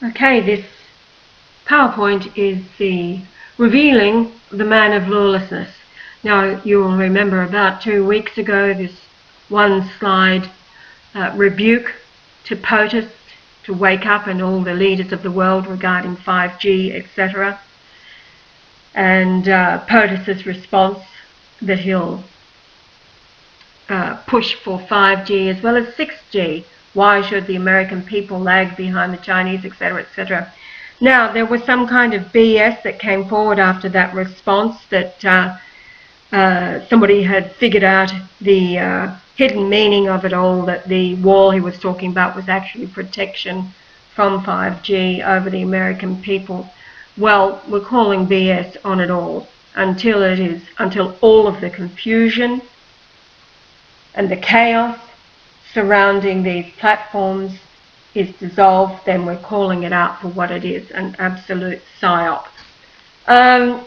Okay, this PowerPoint is the revealing the man of lawlessness. Now, you'll remember about 2 weeks ago, this one slide rebuke to POTUS to wake up and all the leaders of the world regarding 5G, etc. And POTUS's response that he'll push for 5G as well as 6G. Why should the American people lag behind the Chinese, etc., etc.? Now, there was some kind of BS that came forward after that response that somebody had figured out the hidden meaning of it all, that the wall he was talking about was actually protection from 5G over the American people. Well, we're calling BS on it all until all of the confusion and the chaos surrounding these platforms is dissolved. Then we're calling it out for what it is, an absolute psyop. As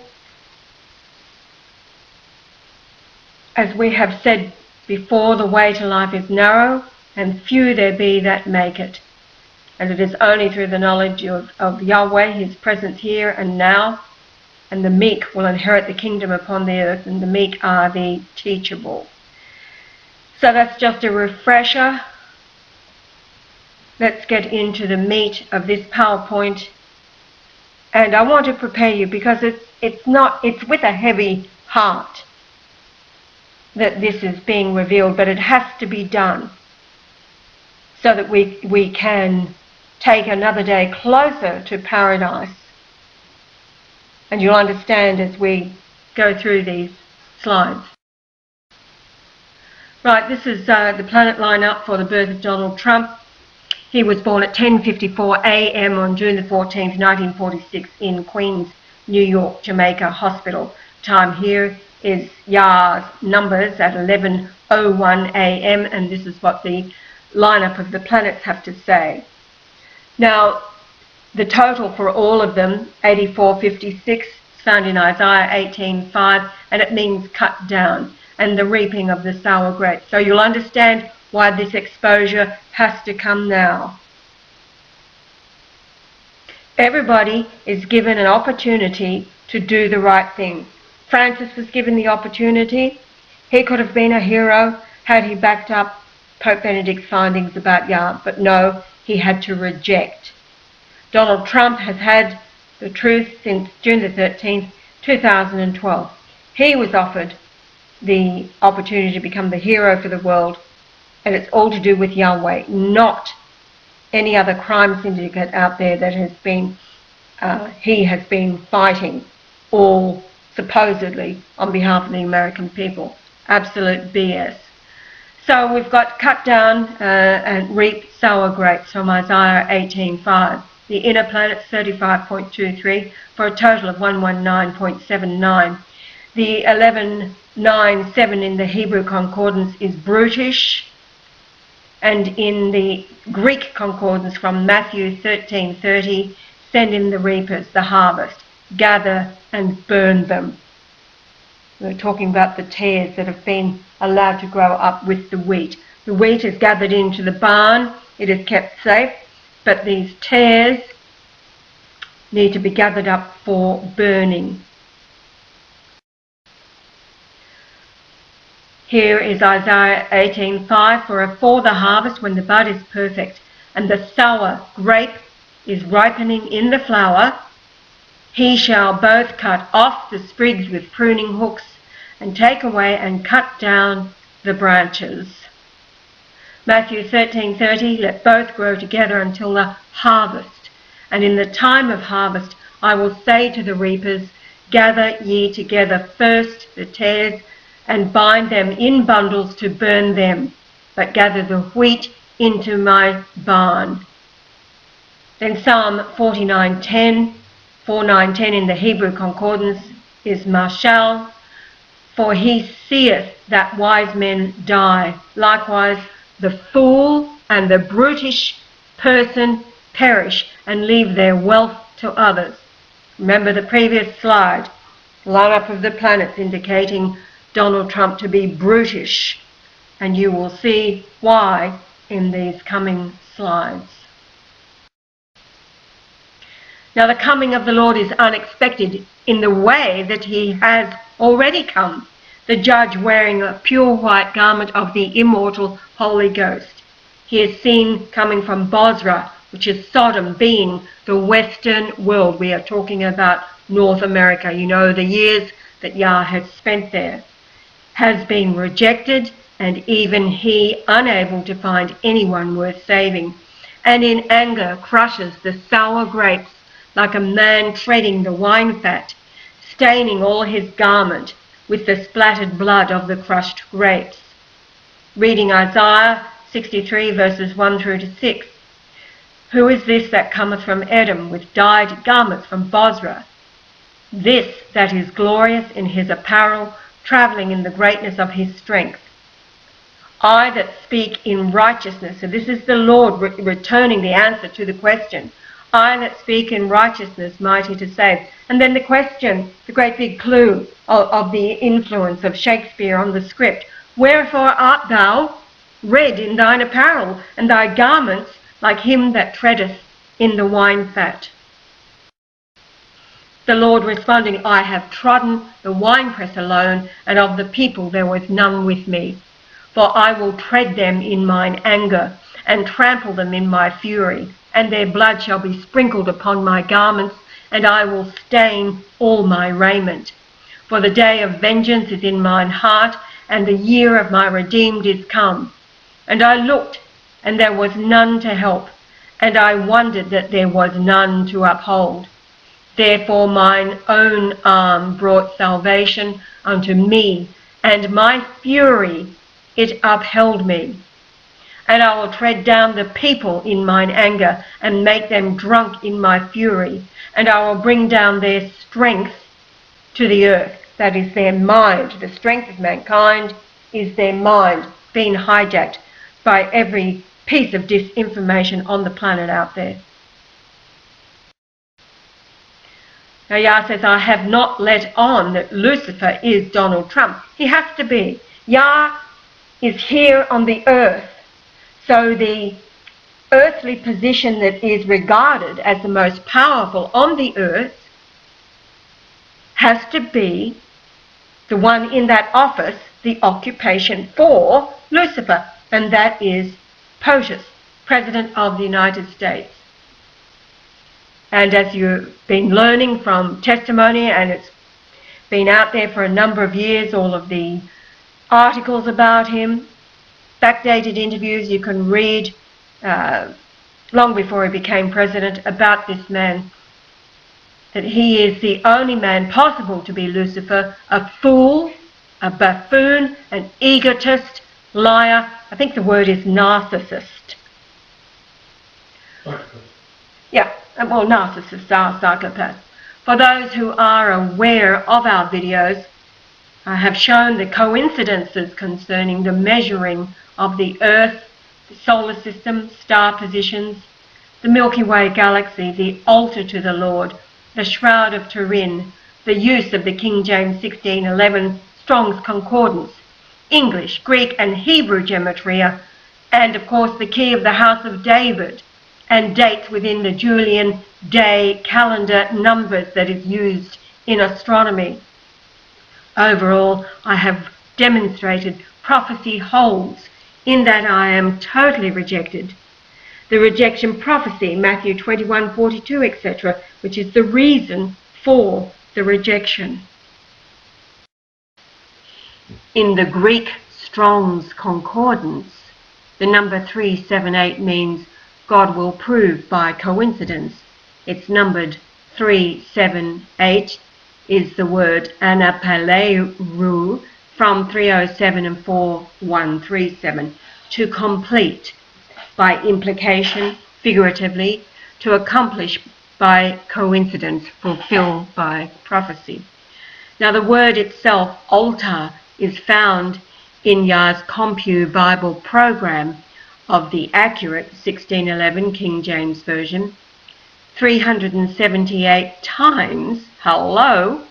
we have said before, the way to life is narrow, and few there be that make it. And it is only through the knowledge of Yahweh, his presence here and now, and the meek will inherit the kingdom upon the earth, and the meek are the teachable. So that's just a refresher. Let's get into the meat of this PowerPoint. And I want to prepare you, because it's with a heavy heart that this is being revealed, but it has to be done so that we can take another day closer to paradise. And you'll understand as we go through these slides. Right, this is the planet lineup for the birth of Donald Trump. He was born at 10:54 a.m. on June the 14th, 1946 in Queens, New York, Jamaica Hospital. Time here is Yah's numbers at 11:01 a.m. and this is what the lineup of the planets have to say. Now, the total for all of them, 8456, is found in Isaiah 18:5, and it means cut down, and the reaping of the sour grapes. So you'll understand why this exposure has to come now. Everybody is given an opportunity to do the right thing. Francis was given the opportunity. He could have been a hero had he backed up Pope Benedict's findings about Yah, but no, he had to reject. Donald Trump has had the truth since June the 13th, 2012. He was offered the opportunity to become the hero for the world, and it's all to do with Yahweh, not any other crime syndicate out there that has been he has been fighting all supposedly on behalf of the American people. Absolute BS. So we've got cut down and reap sour grapes from Isaiah 18:5. The inner planets 35.23 for a total of 119.79. The 11:9:7 in the Hebrew concordance is brutish, and in the Greek concordance from Matthew 13:30, send in the reapers, the harvest, gather and burn them. We're talking about the tares that have been allowed to grow up with the wheat. The wheat is gathered into the barn, it is kept safe, but these tares need to be gathered up for burning. Here is Isaiah 18:5, for the harvest when the bud is perfect and the sour grape is ripening in the flower, he shall both cut off the sprigs with pruning hooks and take away and cut down the branches. Matthew 13:30, let both grow together until the harvest. And in the time of harvest I will say to the reapers, gather ye together first the tares and bind them in bundles to burn them, but gather the wheat into my barn. Then Psalm 49:10, 49:10 in the Hebrew concordance is Marshall, for he seeth that wise men die. Likewise the fool and the brutish person perish and leave their wealth to others. Remember the previous slide, lineup of the planets indicating Donald Trump to be brutish, and you will see why in these coming slides. Now the coming of the Lord is unexpected in the way that he has already come, the judge wearing a pure white garment of the immortal Holy Ghost. He is seen coming from Bozrah, which is Sodom, being the Western world. We are talking about North America. You know, the years that Yah had spent there, has been rejected, and even he unable to find anyone worth saving, and in anger crushes the sour grapes like a man treading the wine fat, staining all his garment with the splattered blood of the crushed grapes. Reading Isaiah 63 verses 1 through to 6. Who is this that cometh from Edom with dyed garments from Bozrah? This that is glorious in his apparel, travelling in the greatness of his strength. I that speak in righteousness, so this is the Lord returning the answer to the question. I that speak in righteousness, mighty to save. And then the question, the great big clue of the influence of Shakespeare on the script. Wherefore art thou red in thine apparel, and thy garments like him that treadeth in the wine fat? The Lord responding, I have trodden the winepress alone, and of the people there was none with me. For I will tread them in mine anger, and trample them in my fury, and their blood shall be sprinkled upon my garments, and I will stain all my raiment. For the day of vengeance is in mine heart, and the year of my redeemed is come. And I looked, and there was none to help, and I wondered that there was none to uphold. Therefore mine own arm brought salvation unto me, and my fury it upheld me. And I will tread down the people in mine anger, and make them drunk in my fury, and I will bring down their strength to the earth. That is their mind. The strength of mankind is their mind, being hijacked by every piece of disinformation on the planet out there. Now Yah says, I have not let on that Lucifer is Donald Trump. He has to be. Yah is here on the earth. So the earthly position that is regarded as the most powerful on the earth has to be the one in that office, the occupation for Lucifer, and that is POTUS, President of the United States. And as you've been learning from testimony, and it's been out there for a number of years, all of the articles about him, backdated interviews you can read long before he became president about this man, that he is the only man possible to be Lucifer, a fool, a buffoon, an egotist, liar. I think the word is narcissist. Yeah, well, narcissists are psychopaths. For those who are aware of our videos, I have shown the coincidences concerning the measuring of the Earth, the solar system, star positions, the Milky Way galaxy, the altar to the Lord, the Shroud of Turin, the use of the King James 1611 Strong's Concordance, English, Greek and Hebrew gematria, and of course the key of the House of David, and dates within the Julian day calendar numbers that is used in astronomy. Overall, I have demonstrated prophecy holds in that I am totally rejected. The rejection prophecy, Matthew 21:42, etc., which is the reason for the rejection. In the Greek Strong's Concordance, the number 378 means God will prove by coincidence. It's numbered 378 is the word anapaleu from 307 and 4137, to complete by implication, figuratively, to accomplish by coincidence, fulfill by prophecy. Now the word itself, altar, is found in Yah's Compu Bible program of the accurate 1611 King James Version, 378 times, hello,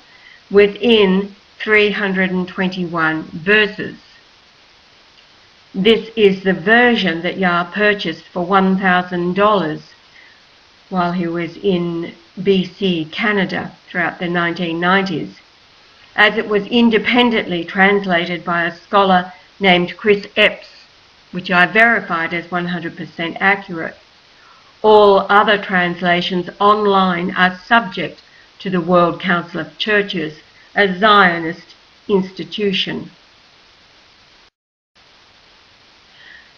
within 321 verses. This is the version that Yah purchased for $1,000 while he was in BC, Canada, throughout the 1990s, as it was independently translated by a scholar named Chris Epps, which I verified as 100% accurate. All other translations online are subject to the World Council of Churches, a Zionist institution.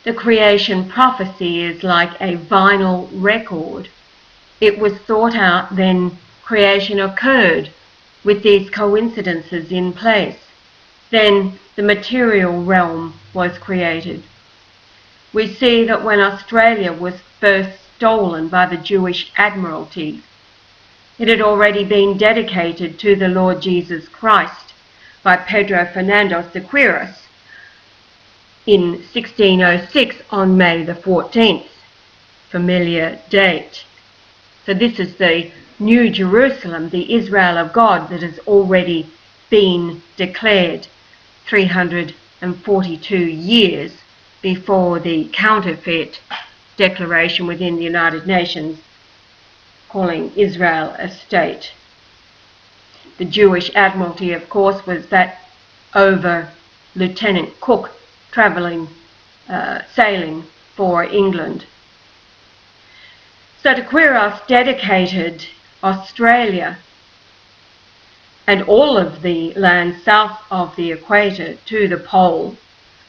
The creation prophecy is like a vinyl record. It was thought out, then creation occurred with these coincidences in place. Then the material realm was created. We see that when Australia was first stolen by the Jewish Admiralty, it had already been dedicated to the Lord Jesus Christ by Pedro Fernandez de Quiros in 1606 on May the 14th, familiar date. So this is the New Jerusalem, the Israel of God that has already been declared 342 years before the counterfeit declaration within the United Nations calling Israel a state. The Jewish Admiralty, of course, was that over Lieutenant Cook sailing for England. So de Quiros dedicated Australia and all of the land south of the equator to the pole,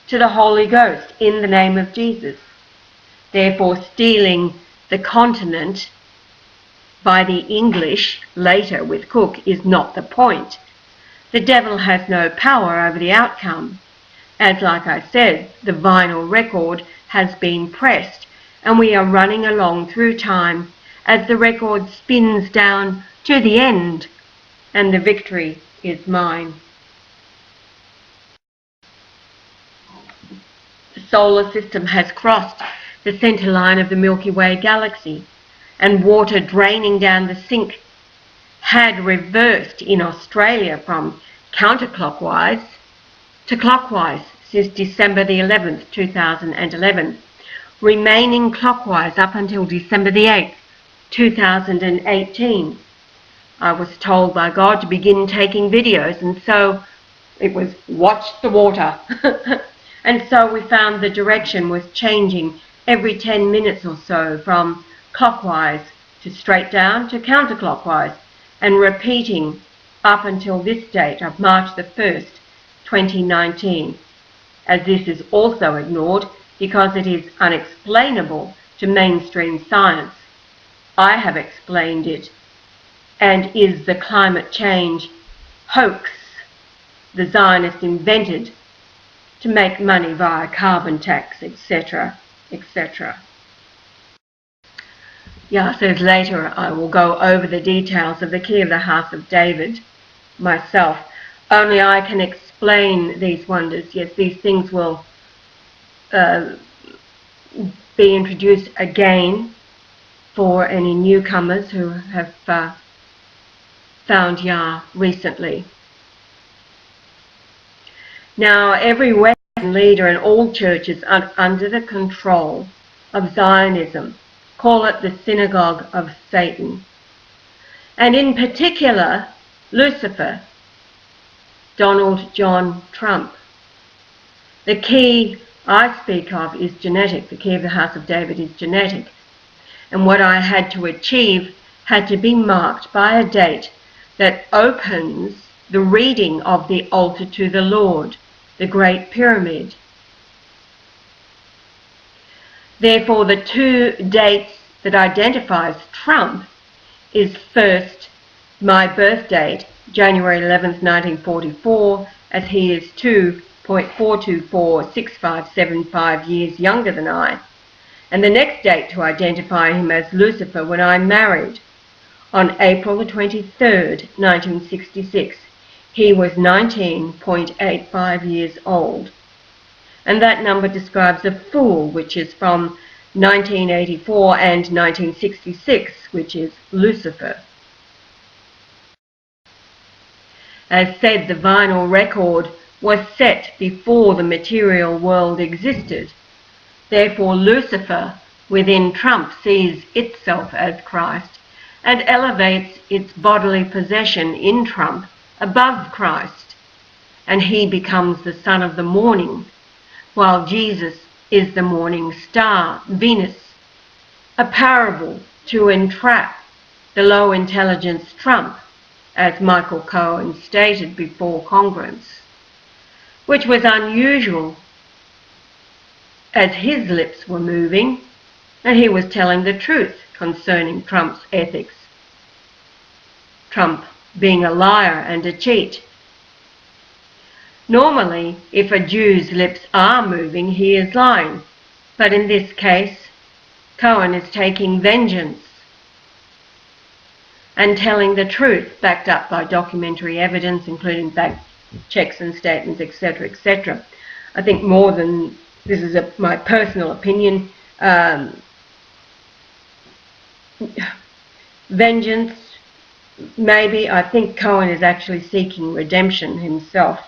to the Holy Ghost in the name of Jesus. Therefore, stealing the continent by the English later with Cook is not the point. The devil has no power over the outcome, as, like I said, the vinyl record has been pressed, and we are running along through time as the record spins down to the end, and the victory is mine. The solar system has crossed the center line of the Milky Way galaxy, and water draining down the sink had reversed in Australia from counterclockwise to clockwise since December the 11th, 2011, remaining clockwise up until December the 8th, 2018. I was told by God to begin taking videos, and so it was watch the water. And so we found the direction was changing every 10 minutes or so from clockwise to straight down to counterclockwise, and repeating up until this date of March the 1st, 2019, as this is also ignored because it is unexplainable to mainstream science. I have explained it, and is the climate change hoax the Zionists invented to make money via carbon tax, etc., etc. Yah says later I will go over the details of the key of the house of David myself. Only I can explain these wonders. Yes, these things will be introduced again for any newcomers who have found Yah recently. Now, every Western leader and all churches are under the control of Zionism. Call it the synagogue of Satan. And in particular, Lucifer, Donald John Trump. The key I speak of is genetic. The key of the house of David is genetic. And what I had to achieve had to be marked by a date that opens the reading of the altar to the Lord, the Great Pyramid. Therefore, the two dates that identifies Trump is first my birth date, January 11th, 1944, as he is 2.4246575 years younger than I. And the next date to identify him as Lucifer, when I married on April the 23rd, 1966. He was 19.85 years old. And that number describes a fool, which is from 1984, and 1966, which is Lucifer. As said, the vinyl record was set before the material world existed. Therefore, Lucifer within Trump sees itself as Christ and elevates its bodily possession in Trump above Christ, and he becomes the son of the morning, while Jesus is the morning star, Venus, a parable to entrap the low intelligence Trump, as Michael Cohen stated before Congress, which was unusual as his lips were moving and he was telling the truth concerning Trump's ethics. Trump being a liar and a cheat. Normally, if a Jew's lips are moving, he is lying. But in this case, Cohen is taking vengeance and telling the truth, backed up by documentary evidence, including fact checks and statements, etc., etc. I think more than, this is my personal opinion, vengeance, maybe. I think Cohen is actually seeking redemption himself.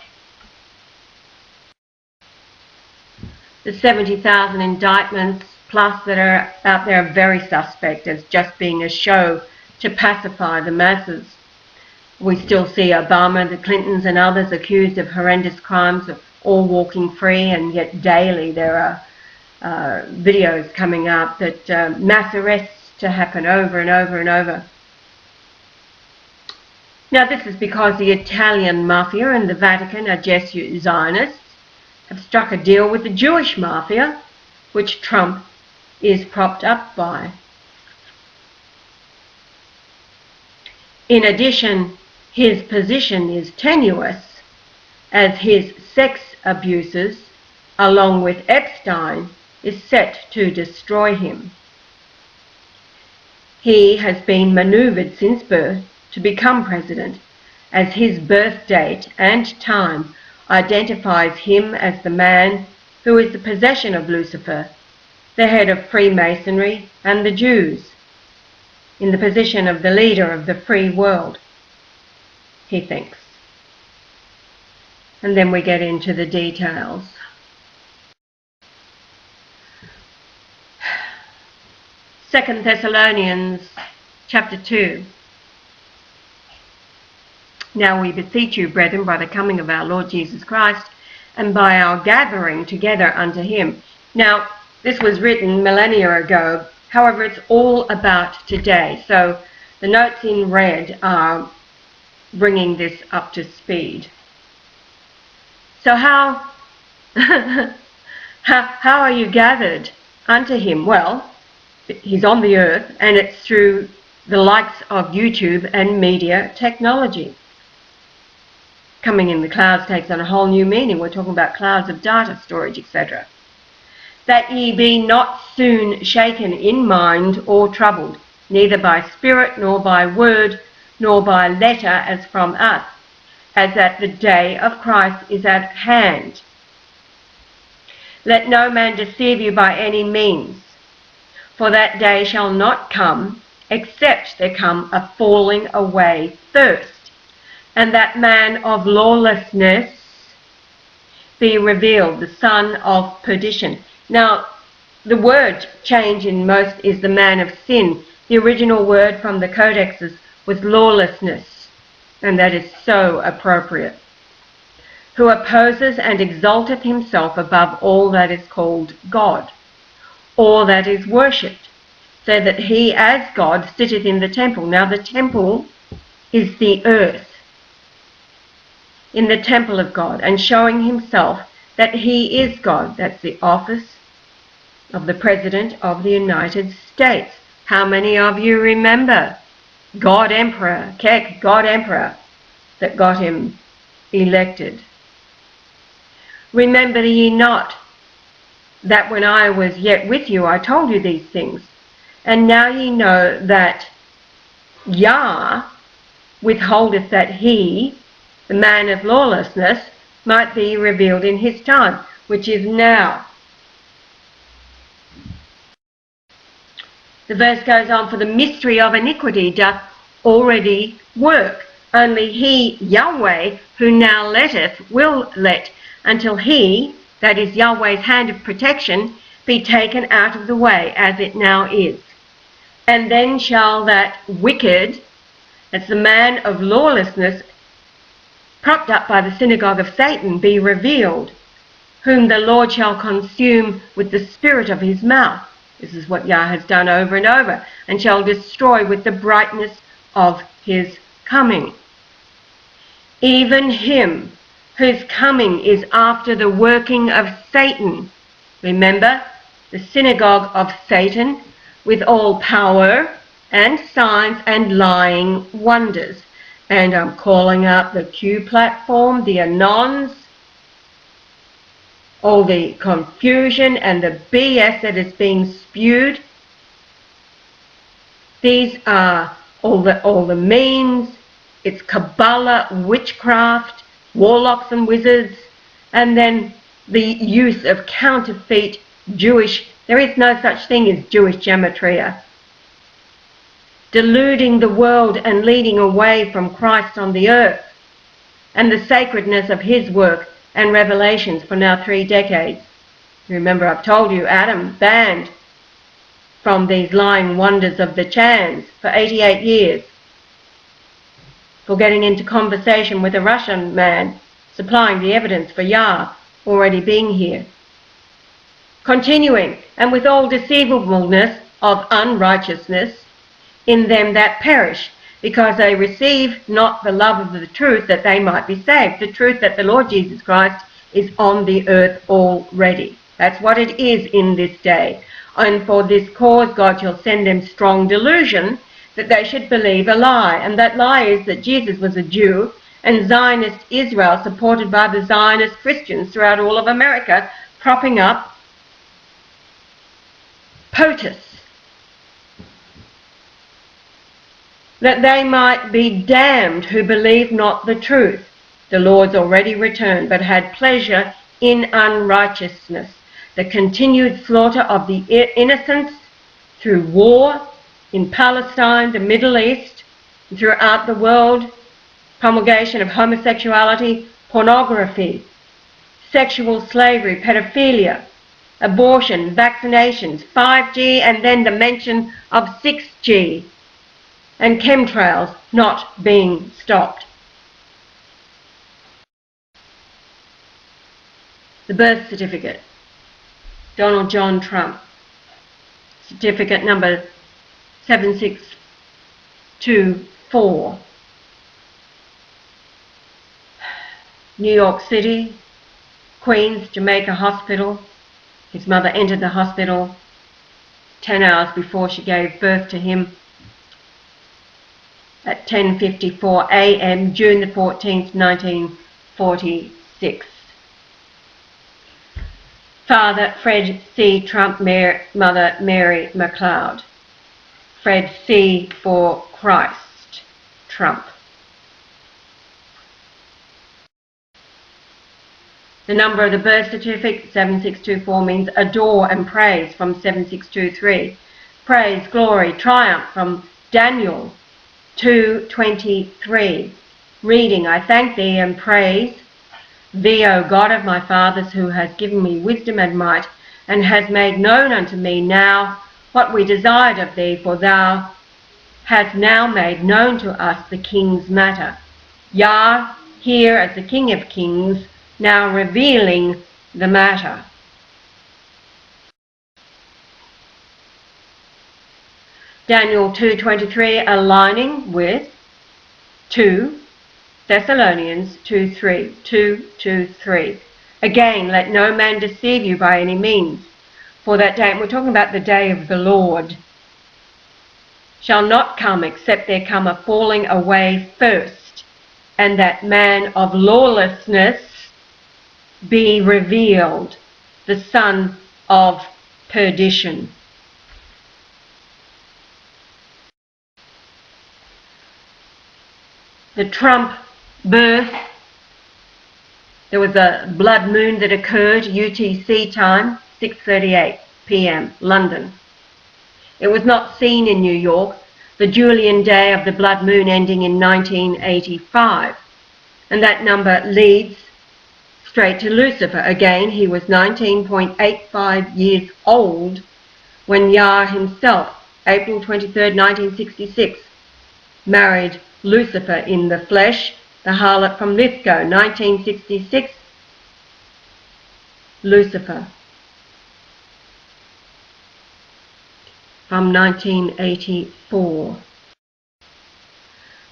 The 70,000 indictments plus that are out there are very suspect as just being a show to pacify the masses. We still see Obama, the Clintons and others accused of horrendous crimes, of all walking free, and yet daily there are videos coming out that mass arrests to happen over and over and over. Now this is because the Italian mafia and the Vatican are Jesuit Zionists, have struck a deal with the Jewish mafia, which Trump is propped up by. In addition, his position is tenuous, as his sex abuses, along with Epstein, is set to destroy him. He has been maneuvered since birth to become president, as his birth date and time identifies him as the man who is the possession of Lucifer, the head of Freemasonry and the Jews, in the position of the leader of the free world, he thinks. And then we get into the details. Second Thessalonians chapter 2. Now we beseech you, brethren, by the coming of our Lord Jesus Christ, and by our gathering together unto him. Now, this was written millennia ago, however, it's all about today. So the notes in red are bringing this up to speed. So how are you gathered unto him? Well, he's on the earth, and it's through the likes of YouTube and media technology. Coming in the clouds takes on a whole new meaning. We're talking about clouds of data storage, etc. That ye be not soon shaken in mind or troubled, neither by spirit, nor by word, nor by letter as from us, as that the day of Christ is at hand. Let no man deceive you by any means, for that day shall not come, except there come a falling away first, and that man of lawlessness be revealed, the son of perdition. Now, the word change in most is the man of sin. The original word from the codexes was lawlessness, and that is so appropriate. Who opposes and exalteth himself above all that is called God, or that is worshipped, so that he as God sitteth in the temple. Now the temple is the earth, in the temple of God, and showing himself that he is God. That's the office of the President of the United States. How many of you remember God Emperor, Kek, God Emperor, that got him elected? Remember ye not that when I was yet with you I told you these things, and now ye know that Yah withholdeth that he, the man of lawlessness, might be revealed in his time, which is now. The verse goes on, for the mystery of iniquity doth already work. Only he, Yahweh, who now letteth, will let, until he, that is Yahweh's hand of protection, be taken out of the way, as it now is. And then shall that wicked, that's the man of lawlessness, propped up by the synagogue of Satan, be revealed, whom the Lord shall consume with the spirit of his mouth. This is what Yah has done over and over, and shall destroy with the brightness of his coming. Even him whose coming is after the working of Satan. Remember, the synagogue of Satan, with all power and signs and lying wonders. And I'm calling out the Q platform, the Anons, all the confusion and the BS that is being spewed. These are all the means. It's Kabbalah, witchcraft, warlocks and wizards, and then the use of counterfeit Jewish. There is no such thing as Jewish gematria. Deluding the world and leading away from Christ on the earth and the sacredness of his work and revelations for now 3 decades. Remember, I've told you, Adam banned from these lying wonders of the Chans for 88 years for getting into conversation with a Russian man, supplying the evidence for Yah already being here. Continuing, and with all deceivableness of unrighteousness in them that perish, because they receive not the love of the truth, that they might be saved. The truth that the Lord Jesus Christ is on the earth already. That's what it is in this day. And for this cause God shall send them strong delusion, that they should believe a lie. And that lie is that Jesus was a Jew, and Zionist Israel, supported by the Zionist Christians throughout all of America, propping up POTUS, that they might be damned who believe not the truth. The Lord's already returned, but had pleasure in unrighteousness, the continued slaughter of the innocents through war in Palestine, the Middle East, and throughout the world, promulgation of homosexuality, pornography, sexual slavery, pedophilia, abortion, vaccinations, 5G, and then the mention of 6G, and chemtrails not being stopped. The birth certificate, Donald John Trump, certificate number 7624, New York City, Queens, Jamaica Hospital. His mother entered the hospital 10 hours before she gave birth to him at 10:54 a.m. June the 14th, 1946. Father Fred C. Trump, Mother Mary McLeod. Fred C. for Christ Trump. The number of the birth certificate, 7624, means adore and praise from 7623. Praise, glory, triumph from Daniel 2:23. Reading, I thank thee and praise thee, O God of my fathers, who has given me wisdom and might, and has made known unto me now what we desired of thee, for thou hast now made known to us the king's matter. Yah, here as the King of Kings, now revealing the matter. Daniel 2:23, aligning with 2 Thessalonians 2:3, 2:2-3. Again, let no man deceive you by any means, for that day, and we're talking about the day of the Lord, shall not come except there come a falling away first, and that man of lawlessness be revealed, the son of perdition. The Trump birth, there was a blood moon that occurred UTC time, 6:38 p.m. London. It was not seen in New York, the Julian day of the blood moon ending in 1985, and that number leads straight to Lucifer. Again, he was 19.85 years old when Yah himself, April 23rd, 1966, married Lucifer in the flesh, the harlot from Lithgow, 1966, Lucifer. From 1984.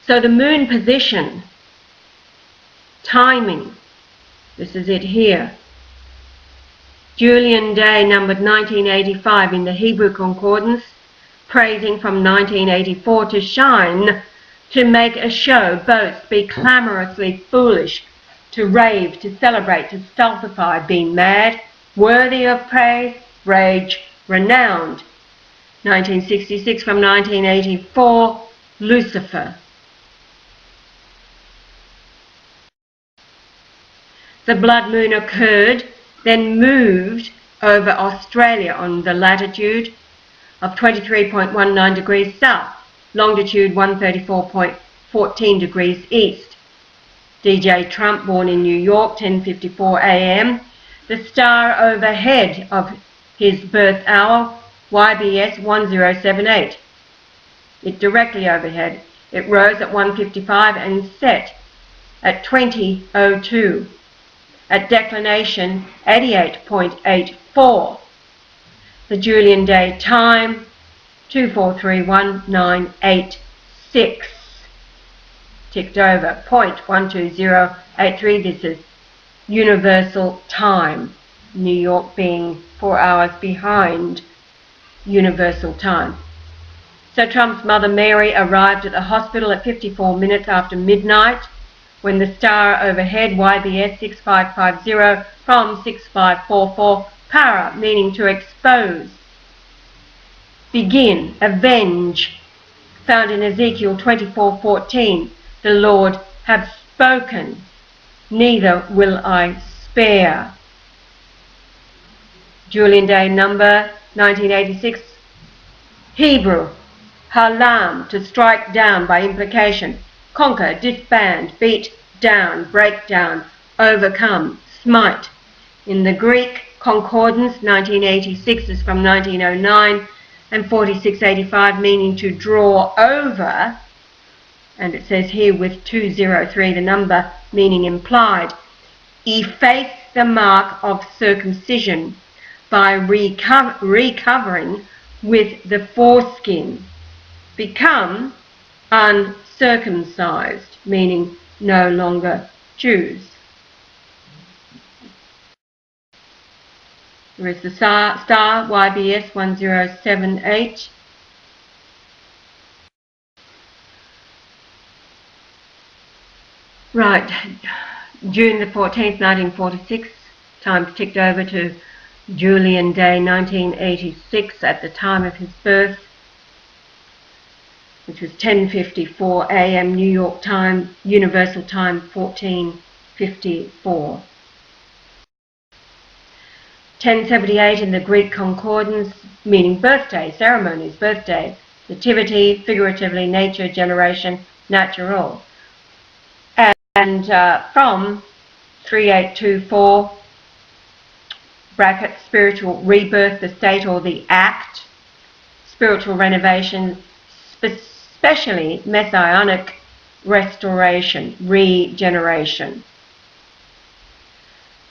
So the moon position, timing, this is it here. Julian day numbered 1985 in the Hebrew Concordance, praising from 1984 to shine, to make a show, boast, be clamorously foolish, to rave, to celebrate, to stultify, be mad, worthy of praise, rage, renowned. 1966 from 1984, Lucifer. The blood moon occurred, then moved over Australia on the latitude of 23.19 degrees south, longitude 134.14 degrees east. DJ Trump, born in New York, 10:54 a.m. The star overhead of his birth hour, YBS 1078. It directly overhead. It rose at 1:55 and set at 20:02. At declination 88.84. The Julian day time 2431986. Ticked over 0.12083. This is universal time. New York being 4 hours behind universal time. So Trump's mother Mary arrived at the hospital at 54 minutes after midnight when the star overhead, YBS 6550 from 6544, para, meaning to expose, begin, avenge, found in Ezekiel 24:14. The Lord have spoken, neither will I spare. Julian day number 1986, Hebrew, halam, to strike down by implication, conquer, disband, beat down, break down, overcome, smite. In the Greek Concordance, 1986 is from 1909, and 4685 meaning to draw over, and it says here with 203, the number meaning implied, efface the mark of circumcision by recovering with the foreskin, become uncircumcised, meaning no longer Jews. There is the star YBS 1078. Right, June the 14th, 1946, time ticked over to Julian day 1986 at the time of his birth, which was 10:54 a.m. New York time, Universal time 14:54. 1078 in the Greek Concordance, meaning birthday, ceremonies, birthday, nativity, figuratively nature, generation, natural. And from 3824, bracket, spiritual rebirth, the state or the act, spiritual renovation, especially messianic restoration, regeneration.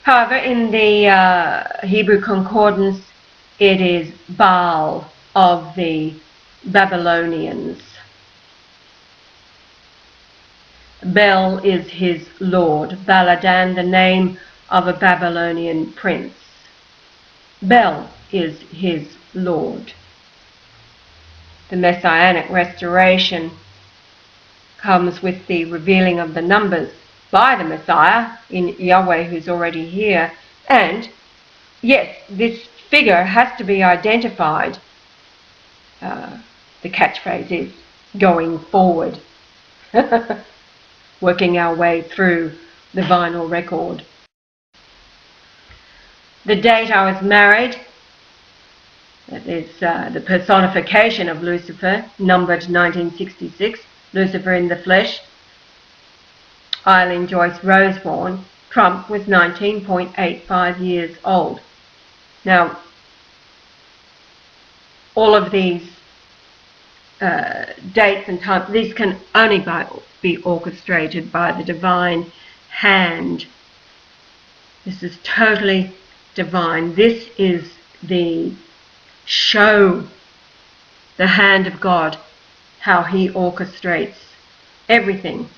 However, in the Hebrew Concordance, it is Baal of the Babylonians. Bel is his lord, Baladan, the name of a Babylonian prince. Bel is his lord. The messianic restoration comes with the revealing of the numbers by the Messiah in Yahweh, who's already here. And yes, this figure has to be identified. The catchphrase is going forward. Working our way through the vinyl record. The date I was married, that is the personification of Lucifer, numbered 1966, Lucifer in the flesh. Eileen Joyce Roseborn, Trump was 19.85 years old. Now, all of these dates and times, these can only be orchestrated by the divine hand. This is totally divine. This is the show, the hand of God, how he orchestrates everything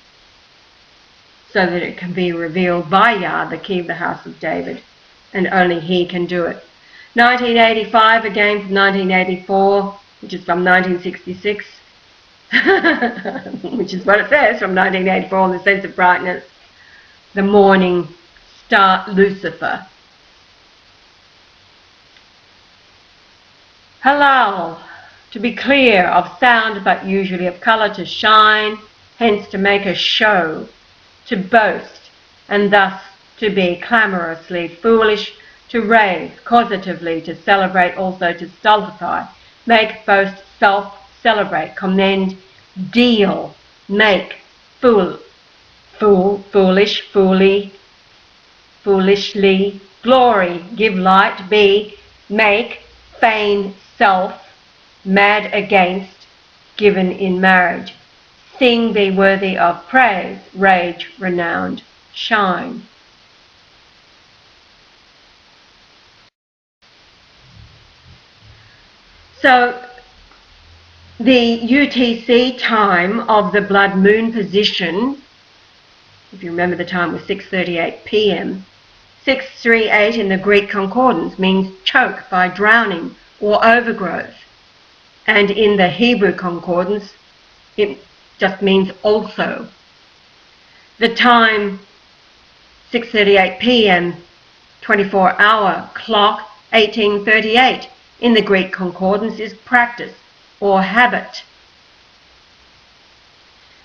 so that it can be revealed by Yah, the key of the house of David, and only he can do it. 1985, again from 1984, which is from 1966, which is what it says, from 1984 in the sense of brightness, the morning star Lucifer. Halal, to be clear, of sound but usually of colour, to shine, hence to make a show, to boast, and thus to be clamorously foolish, to raise, causatively, to celebrate, also to stultify, make, boast, self, celebrate, commend, deal, make, fool, foolish, fooly, foolishly, glory, give light, be, make, feign, self, mad against, given in marriage, sing, be worthy of praise, rage, renowned, shine. So the UTC time of the blood moon position, if you remember the time was 6:38 p.m. 638 in the Greek concordance means choke by drowning or overgrowth. And in the Hebrew concordance, it just means also. The time 6:38 p.m. 24-hour clock 1838 in the Greek concordance is practice or habit.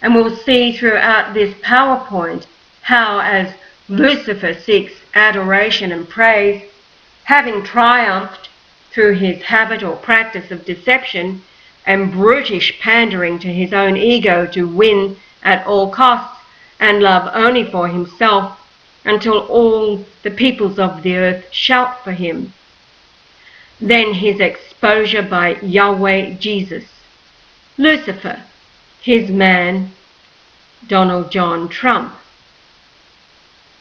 And we'll see throughout this PowerPoint how, as Lucifer seeks adoration and praise, having triumphed through his habit or practice of deception and brutish pandering to his own ego to win at all costs and love only for himself until all the peoples of the earth shout for him. Then his exposure by Yahweh-Jesus, Lucifer, his man, Donald John Trump,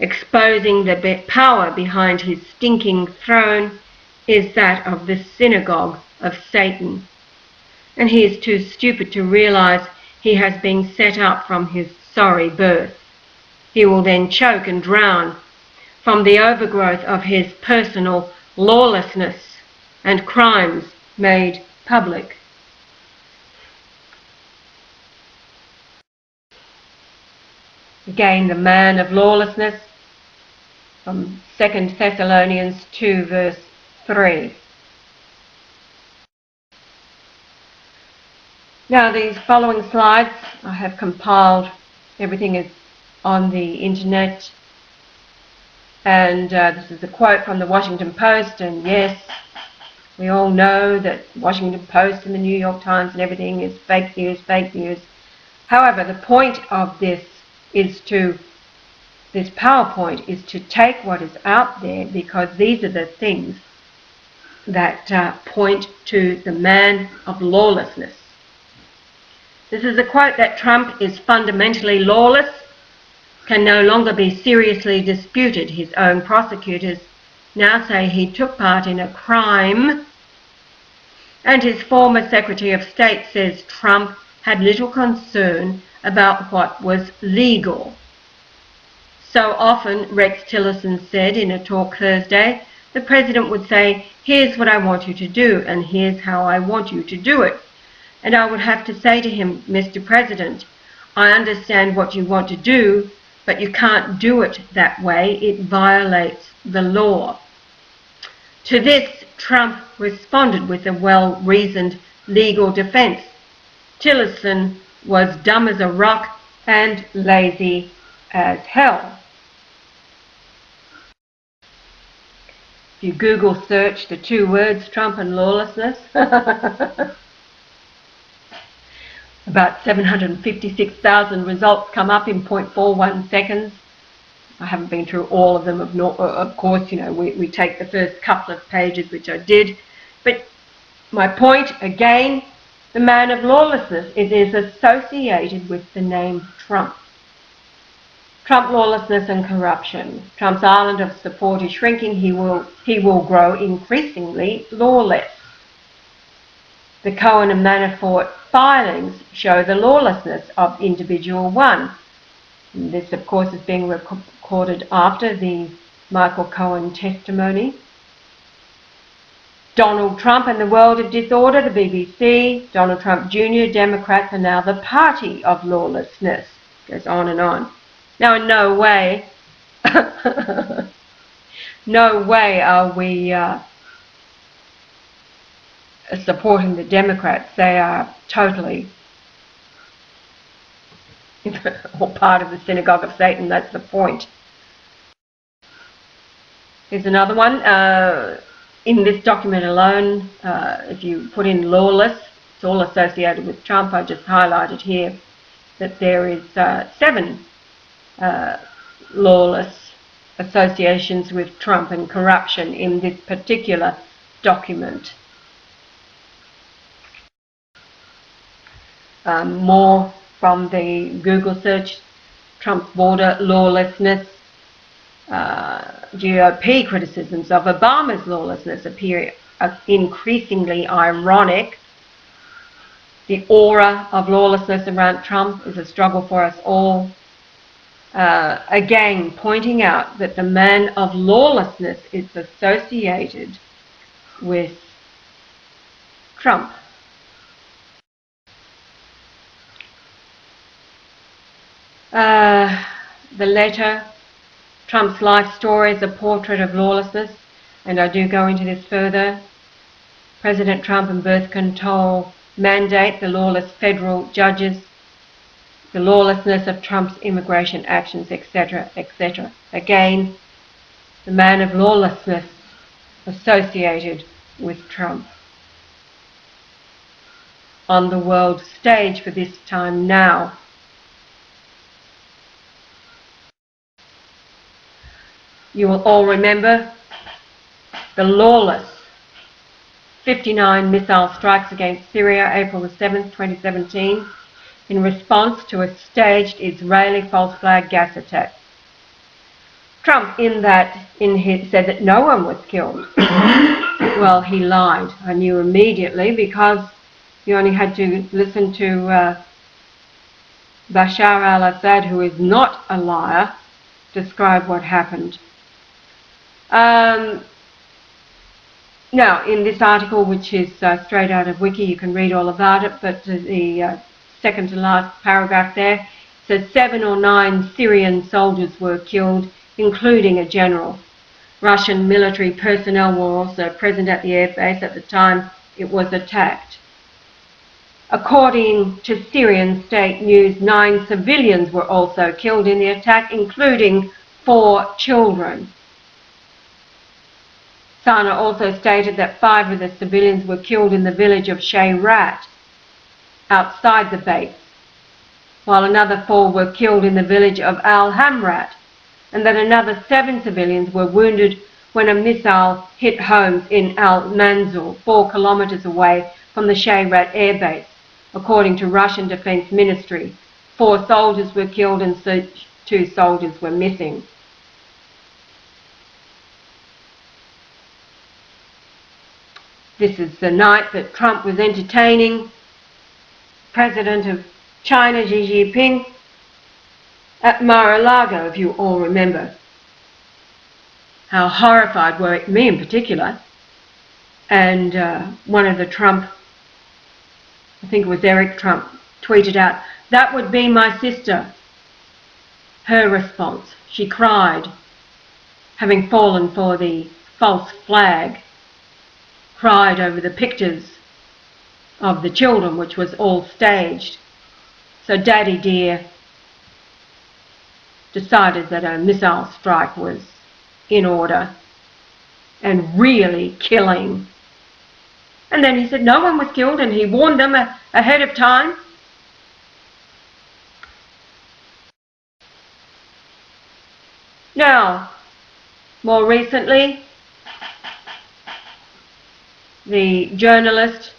exposing the power behind his stinking throne is that of the synagogue of Satan. And he is too stupid to realize he has been set up from his sorry birth. He will then choke and drown from the overgrowth of his personal lawlessness and crimes made public. Again, the man of lawlessness, from 2 Thessalonians 2 verse 3. Now these following slides I have compiled, everything is on the internet, and this is a quote from the Washington Post, and yes, we all know that Washington Post and the New York Times and everything is fake news, fake news. However, the point of this PowerPoint is to take what is out there, because these are the things that point to the man of lawlessness. This is a quote that Trump is fundamentally lawless, can no longer be seriously disputed. His own prosecutors now say he took part in a crime, and his former Secretary of State says Trump had little concern about what was legal. So often, Rex Tillerson said in a talk Thursday, the President would say, here's what I want you to do, and here's how I want you to do it. And I would have to say to him, Mr. President, I understand what you want to do, but you can't do it that way. It violates the law. To this, Trump responded with a well-reasoned legal defense. Tillerson was dumb as a rock and lazy as hell. If you Google search the two words, Trump and lawlessness, about 756,000 results come up in 0.41 seconds. I haven't been through all of them, of course, you know, we take the first couple of pages, which I did. But my point, again, the man of lawlessness, it is associated with the name Trump. Trump, lawlessness and corruption. Trump's island of support is shrinking. He will grow increasingly lawless. The Cohen and Manafort filings show the lawlessness of individual one. And this, of course, is being recorded after the Michael Cohen testimony. Donald Trump and the world of disorder, the BBC. Donald Trump Jr., Democrats are now the party of lawlessness. Goes on and on. Now, in no way, no way are we supporting the Democrats. They are totally all part of the synagogue of Satan. That's the point. Here's another one. In this document alone, if you put in lawless, it's all associated with Trump. I just highlighted here that there is 7 lawless associations with Trump and corruption in this particular document. More from the Google search: Trump's border lawlessness. GOP criticisms of Obama's lawlessness appear increasingly ironic. The aura of lawlessness around Trump is a struggle for us all. Again, pointing out that the man of lawlessness is associated with Trump. The letter, Trump's life story, is a portrait of lawlessness, and I do go into this further. President Trump and birth control mandate, the lawless federal judges, the lawlessness of Trump's immigration actions, etc., etc. Again, the man of lawlessness associated with Trump. On the world stage for this time now. You will all remember the lawless 59 missile strikes against Syria, April the 7th, 2017, in response to a staged Israeli false flag gas attack. Trump, said that no one was killed. Well, he lied. I knew immediately, because you only had to listen to Bashar al-Assad, who is not a liar, describe what happened. Now, in this article, which is straight out of Wiki, you can read all about it, but the second to last paragraph there says 7 or 9 Syrian soldiers were killed, including a general. Russian military personnel were also present at the airbase at the time it was attacked. According to Syrian state news, 9 civilians were also killed in the attack, including 4 children. Sana also stated that 5 of the civilians were killed in the village of Shayrat, outside the base, while another 4 were killed in the village of Al-Hamrat, and that another 7 civilians were wounded when a missile hit homes in Al-Manzur, 4 kilometers away from the Shayrat air base. According to Russian Defense Ministry, 4 soldiers were killed and 2 soldiers were missing. This is the night that Trump was entertaining President of China, Xi Jinping, at Mar-a-Lago, if you all remember. How horrified were me in particular, and one of the Trump, I think it was Eric Trump, tweeted out, "That would be my sister." Her response, she cried, having fallen for the false flag, cried over the pictures of the children, which was all staged. So Daddy dear decided that a missile strike was in order and really killing. And then he said no one was killed, and he warned them ahead of time. Now, more recently, the journalist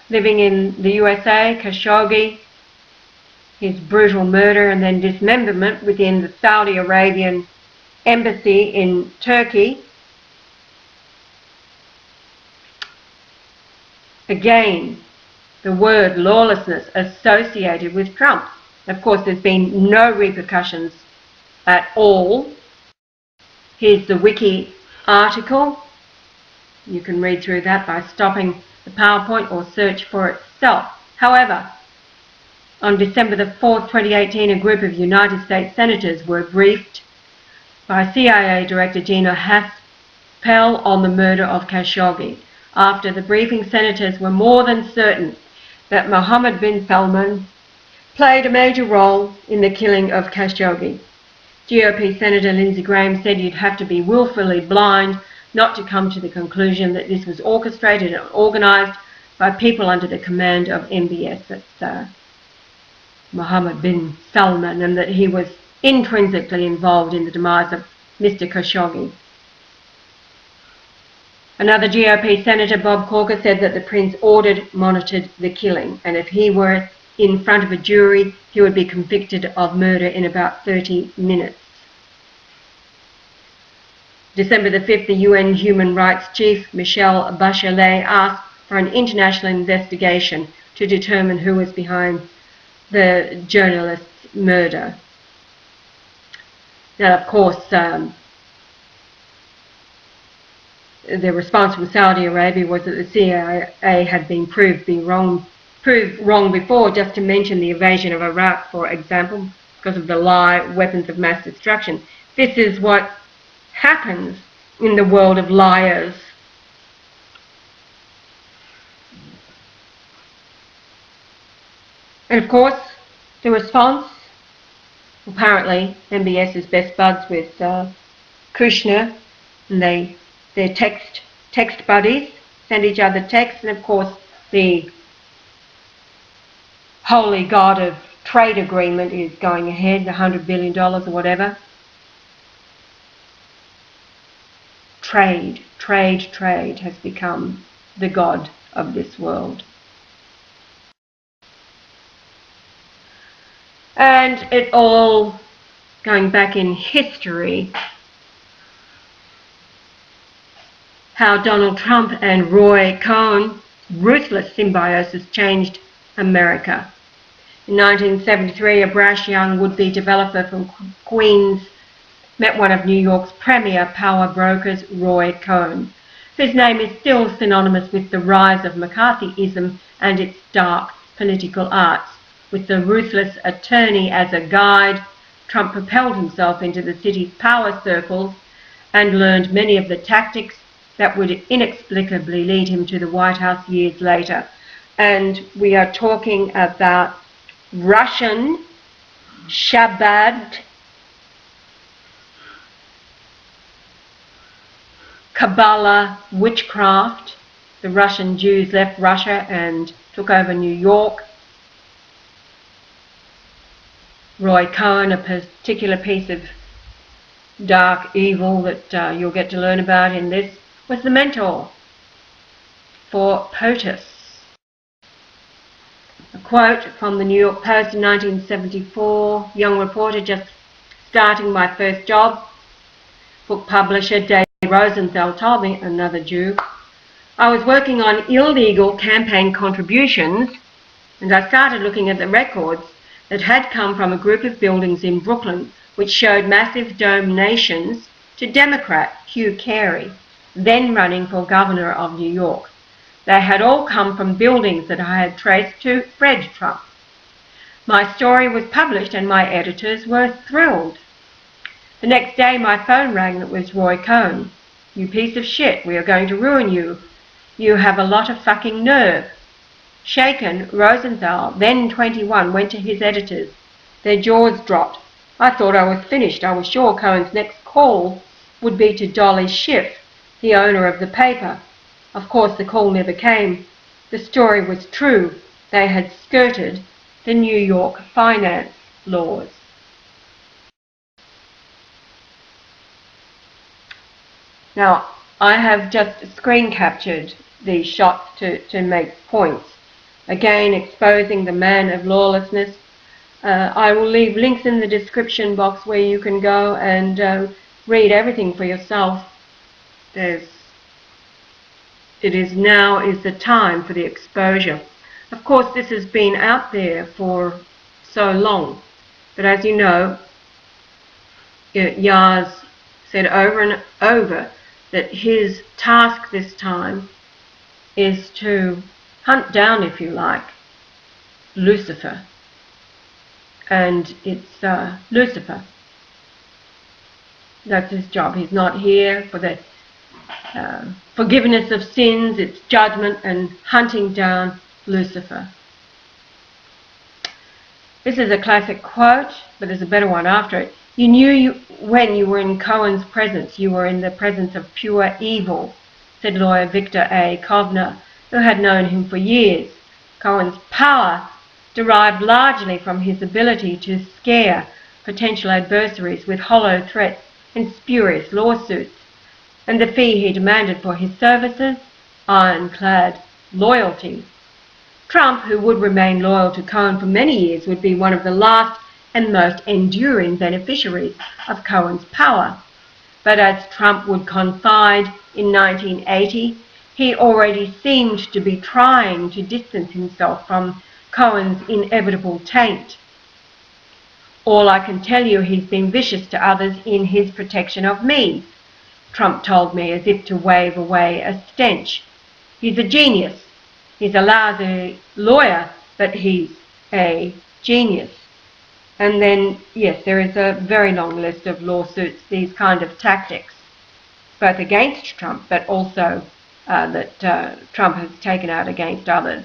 living in the USA, Khashoggi, his brutal murder and then dismemberment within the Saudi Arabian embassy in Turkey. Again, the word lawlessness associated with Trump. Of course, there's been no repercussions at all. Here's the wiki article. You can read through that by stopping the PowerPoint or search for itself. However, on December the 4th, 2018, a group of United States senators were briefed by CIA Director Gina Haspel on the murder of Khashoggi. After the briefing, senators were more than certain that Mohammed bin Salman played a major role in the killing of Khashoggi. GOP Senator Lindsey Graham said you'd have to be willfully blind not to come to the conclusion that this was orchestrated and organised by people under the command of MBS, that's Mohammed bin Salman, and that he was intrinsically involved in the demise of Mr. Khashoggi. Another GOP Senator, Bob Corker, said that the Prince monitored the killing, and if he were in front of a jury, he would be convicted of murder in about 30 minutes. December the 5th, the UN Human Rights Chief, Michelle Bachelet, asked for an international investigation to determine who was behind the journalist's murder. Now, of course, the response from Saudi Arabia was that the CIA had been proved wrong before, just to mention the invasion of Iraq, for example, because of the weapons of mass destruction. This is what happens in the world of liars. And of course, the response, apparently MBS is best buds with Kushner, and they're text buddies, send each other texts, and of course the holy god of trade agreement is going ahead, $100 billion or whatever. Trade has become the god of this world. And it all, going back in history, how Donald Trump and Roy Cohen, ruthless symbiosis, changed America. In 1973, a brash young would-be developer from Queens met one of New York's premier power brokers, Roy Cohen, whose name is still synonymous with the rise of McCarthyism and its dark political arts. With the ruthless attorney as a guide, Trump propelled himself into the city's power circles and learned many of the tactics that would inexplicably lead him to the White House years later. And we are talking about Russian Shabbat, Kabbalah, witchcraft. The Russian Jews left Russia and took over New York. Roy Cohen, a particular piece of dark evil that you'll get to learn about in this, was the mentor for POTUS. A quote from the New York Post in 1974, young reporter just starting my first job, book publisher Dave Rosenthal told me, another Jew, I was working on illegal campaign contributions, and I started looking at the records that had come from a group of buildings in Brooklyn which showed massive donations to Democrat Hugh Carey, then running for governor of New York. They had all come from buildings that I had traced to Fred Trump. My story was published and my editors were thrilled. The next day my phone rang. It was Roy Cohen. You piece of shit, we are going to ruin you. You have a lot of fucking nerve. Shaken, Rosenthal, then 21, went to his editors. Their jaws dropped. I thought I was finished. I was sure Cohen's next call would be to Dolly Schiff, the owner of the paper. Of course, the call never came. The story was true. They had skirted the New York finance laws. Now, I have just screen captured these shots to make points. Again, exposing the man of lawlessness. I will leave links in the description box where you can go and read everything for yourself. It is now is the time for the exposure. Of course, this has been out there for so long, but as you know, Yah's said over and over that his task this time is to hunt down, if you like, Lucifer. And it's Lucifer. That's his job. He's not here for the forgiveness of sins, it's judgment and hunting down Lucifer. This is a classic quote, but there's a better one after it. You knew when you were in Cohen's presence, you were in the presence of pure evil, said lawyer Victor A. Kovner, who had known him for years. Cohen's power derived largely from his ability to scare potential adversaries with hollow threats and spurious lawsuits, and the fee he demanded for his services, ironclad loyalty. Trump, who would remain loyal to Cohen for many years, would be one of the last and most enduring beneficiaries of Cohen's power. But as Trump would confide in 1980, he already seemed to be trying to distance himself from Cohen's inevitable taint. All I can tell you, he's been vicious to others in his protection of me, Trump told me, as if to wave away a stench. He's a genius. He's a lousy lawyer, but he's a genius. And then, yes, there is a very long list of lawsuits, these kind of tactics, both against Trump, but also that Trump has taken out against others.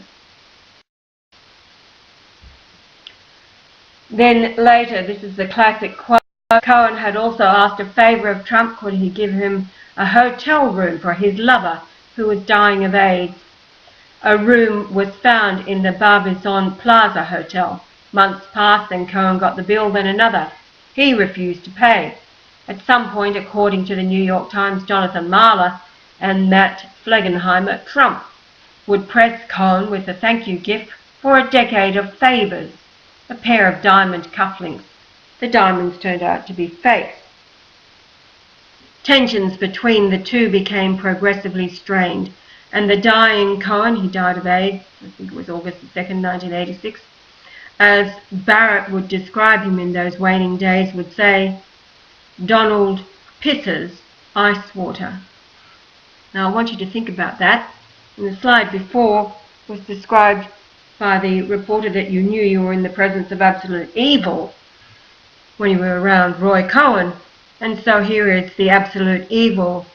Then later, this is the classic quote, Cohen had also asked a favour of Trump. Could he give him a hotel room for his lover, who was dying of AIDS? A room was found in the Barbizon Plaza Hotel. Months passed, then Cohen got the bill, then another. He refused to pay. At some point, according to the New York Times, Jonathan Marler and Matt Flegenheimer, Trump would press Cohen with a thank you gift for a decade of favours, a pair of diamond cufflinks. The diamonds turned out to be fake. Tensions between the two became progressively strained, and the dying Cohen, he died of AIDS, I think it was August 2nd, 1986, as Barrett would describe him in those waning days, would say, Donald pisses ice water. Now I want you to think about that. In the slide before was described by the reporter that you knew you were in the presence of absolute evil when you were around Roy Cohen. And so here is the absolute evil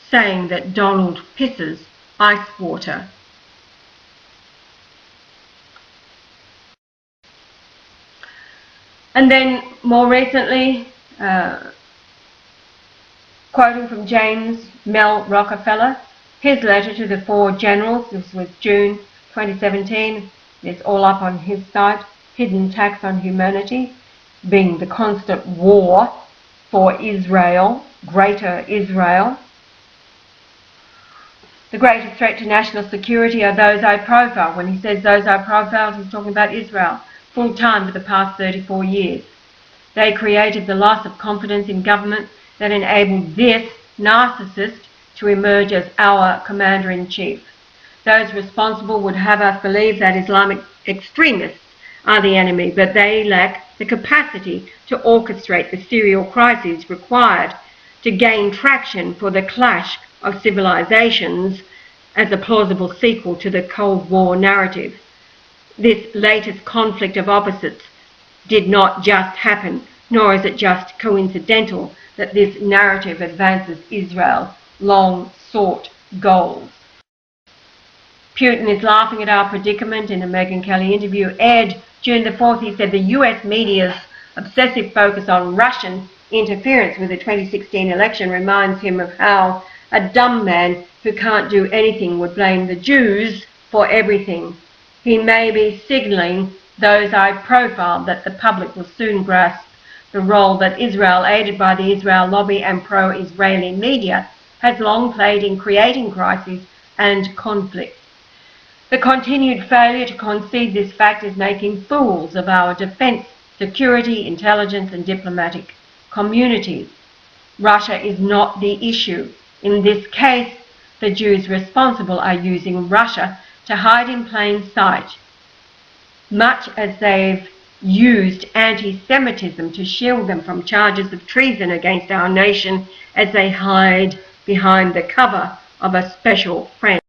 saying that Donald pisses ice water. And then more recently, quoting from James Mel Rockefeller, his letter to the 4 generals, this was June 2017, it's all up on his site, Hidden Tax on Humanity, being the constant war for Israel, greater Israel. The greatest threat to national security are those I profile. When he says those I profiled, he's talking about Israel, full time for the past 34 years. They created the loss of confidence in government that enabled this narcissist to emerge as our commander-in-chief. Those responsible would have us believe that Islamic extremists are the enemy, but they lack the capacity to orchestrate the serial crises required to gain traction for the clash of civilizations as a plausible sequel to the Cold War narrative. This latest conflict of opposites did not just happen, nor is it just coincidental that this narrative advances Israel's long-sought goals. Putin is laughing at our predicament. In a Megyn Kelly interview aired June the 4th, he said the US media's obsessive focus on Russian interference with the 2016 election reminds him of how a dumb man who can't do anything would blame the Jews for everything. He may be signalling those I profiled that the public will soon grasp the role that Israel, aided by the Israel lobby and pro-Israeli media, has long played in creating crises and conflicts. The continued failure to concede this fact is making fools of our defense, security, intelligence, and diplomatic communities. Russia is not the issue. In this case, the Jews responsible are using Russia to hide in plain sight, much as they've used anti-Semitism to shield them from charges of treason against our nation as they hide behind the cover of a special friend.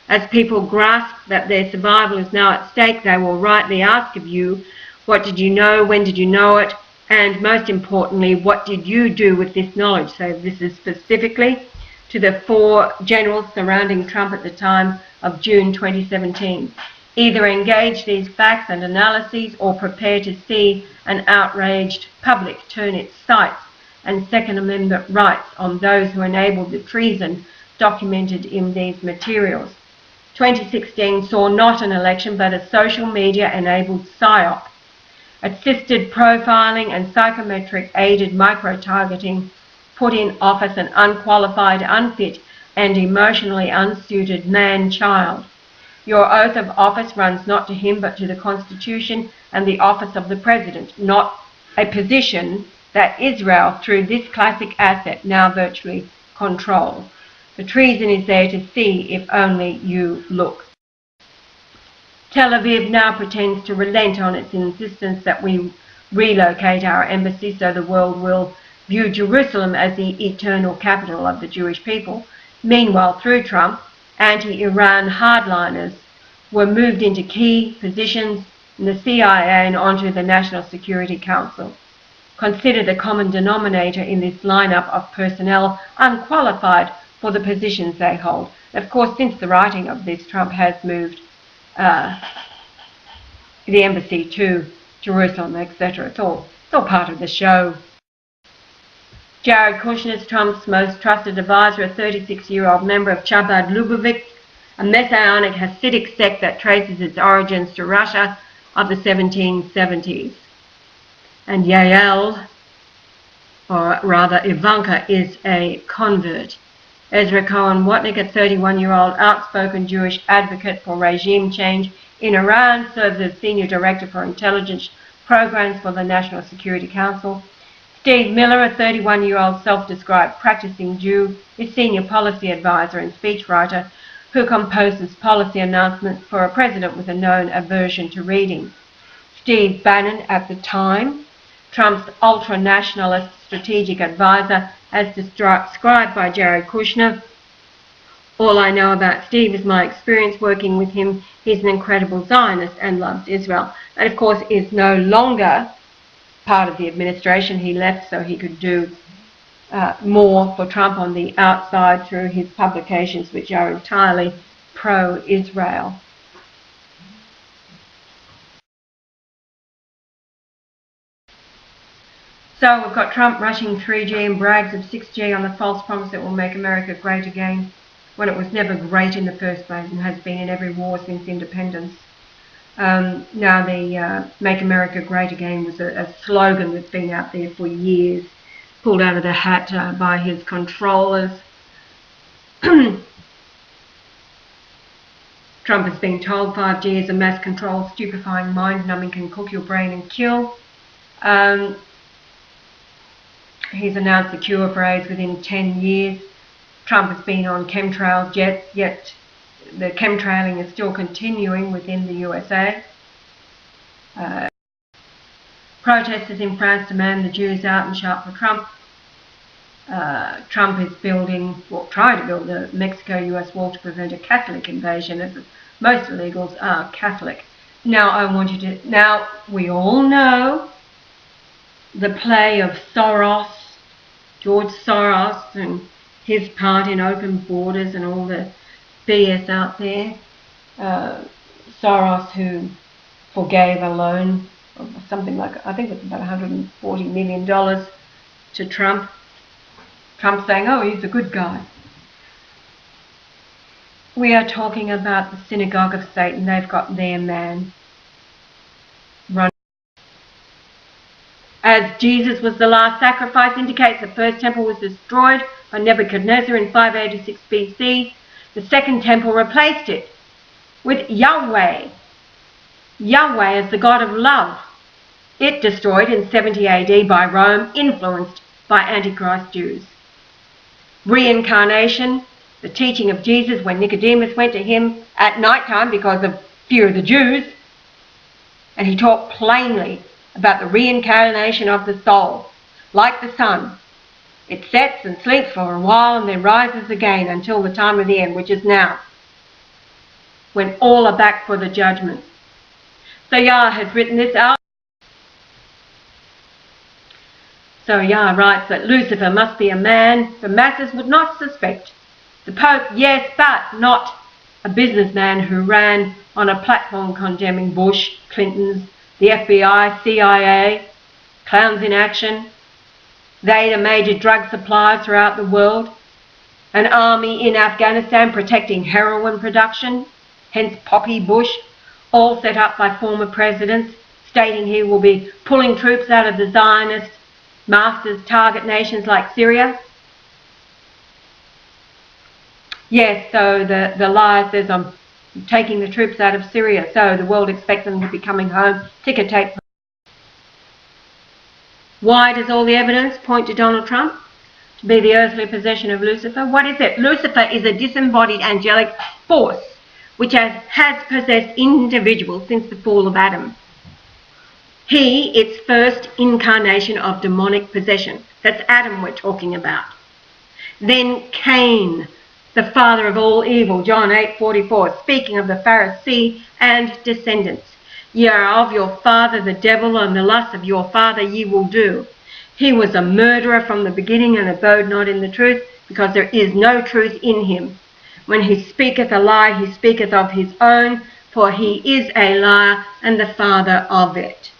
As people grasp that their survival is now at stake, they will rightly ask of you, what did you know, when did you know it, and most importantly, what did you do with this knowledge? So this is specifically to the 4 generals surrounding Trump at the time of June 2017. Either engage these facts and analyses or prepare to see an outraged public turn its sights and Second Amendment rights on those who enabled the treason documented in these materials. 2016 saw not an election but a social media-enabled PSYOP. Assisted profiling and psychometric aided micro-targeting put in office an unqualified, unfit and emotionally unsuited man-child. Your oath of office runs not to him but to the Constitution and the office of the President, not a position that Israel, through this classic asset, now virtually controls. The treason is there to see if only you look. Tel Aviv now pretends to relent on its insistence that we relocate our embassy so the world will view Jerusalem as the eternal capital of the Jewish people. Meanwhile, through Trump, anti-Iran hardliners were moved into key positions in the CIA and onto the National Security Council. Consider the common denominator in this lineup of personnel unqualified for the positions they hold. Of course, since the writing of this, Trump has moved the embassy to Jerusalem, etc. It's all part of the show. Jared Kushner, Trump's most trusted advisor, a 36-year-old member of Chabad Lubavitch, a messianic Hasidic sect that traces its origins to Russia of the 1770s. And Yael, or rather Ivanka, is a convert. Ezra Cohen1, a 31-year-old outspoken Jewish advocate for regime change in Iran, serves as Senior Director for Intelligence Programs for the National Security Council. Steve Miller, a 31-year-old self-described practicing Jew, is Senior Policy Advisor and speechwriter who composes policy announcements for a president with a known aversion to reading. Steve Bannon, at the time, Trump's ultra-nationalist strategic advisor, as described by Jared Kushner. All I know about Steve is my experience working with him. He's an incredible Zionist and loves Israel. And of course is no longer part of the administration. He left so he could do more for Trump on the outside through his publications, which are entirely pro-Israel. So we've got Trump rushing 3G and brags of 6G on the false promise that will make America great again, when it was never great in the first place and has been in every war since independence. Now the Make America Great Again was a slogan that's been out there for years, pulled out of the hat by his controllers. Trump has been told 5G is a mass control, stupefying, mind-numbing, can cook your brain and kill. He's announced the cure for AIDS within 10 years. Trump has been on chemtrails, yet the chemtrailing is still continuing within the USA. Protesters in France demand the Jews out and shout for Trump. Trump is trying to build a Mexico-US wall to prevent a Catholic invasion, as most illegals are Catholic. Now we all know the play of George Soros and his part in open borders and all the BS out there. Soros, who forgave a loan of something like, I think it was about $140 million to Trump. Trump saying, oh, he's a good guy. We are talking about the synagogue of Satan. They've got their man run. as Jesus was the last sacrifice, indicates the first temple was destroyed by Nebuchadnezzar in 586 BC. The second temple replaced it with Yahweh. Yahweh as the God of love. It destroyed in 70 AD by Rome, influenced by Antichrist Jews. Reincarnation, the teaching of Jesus when Nicodemus went to him at night time because of fear of the Jews, and he taught plainly about the reincarnation of the soul. Like the sun, it sets and sleeps for a while and then rises again until the time of the end, which is now, when all are back for the judgment. So Yah has written this out. So Yah writes that Lucifer must be a man the masses would not suspect. The Pope, yes, but not a businessman who ran on a platform condemning Bush, Clinton's, the FBI, CIA, clowns in action. They, the major drug suppliers throughout the world. An army in Afghanistan protecting heroin production, hence Poppy Bush, all set up by former presidents, stating he will be pulling troops out of the Zionist masters' target nations like Syria. Yes, so the lie says I'm taking the troops out of Syria, so the world expects them to be coming home, ticker tape. Why does all the evidence point to Donald Trump to be the earthly possession of Lucifer? What is it? Lucifer is a disembodied angelic force which has possessed individuals since the fall of Adam. He, its first incarnation of demonic possession. That's Adam we're talking about. Then Cain, the father of all evil, John 8:44, speaking of the Pharisee and descendants. Ye are of your father the devil, and the lust of your father ye will do. He was a murderer from the beginning, and abode not in the truth, because there is no truth in him. When he speaketh a lie, he speaketh of his own, for he is a liar and the father of it.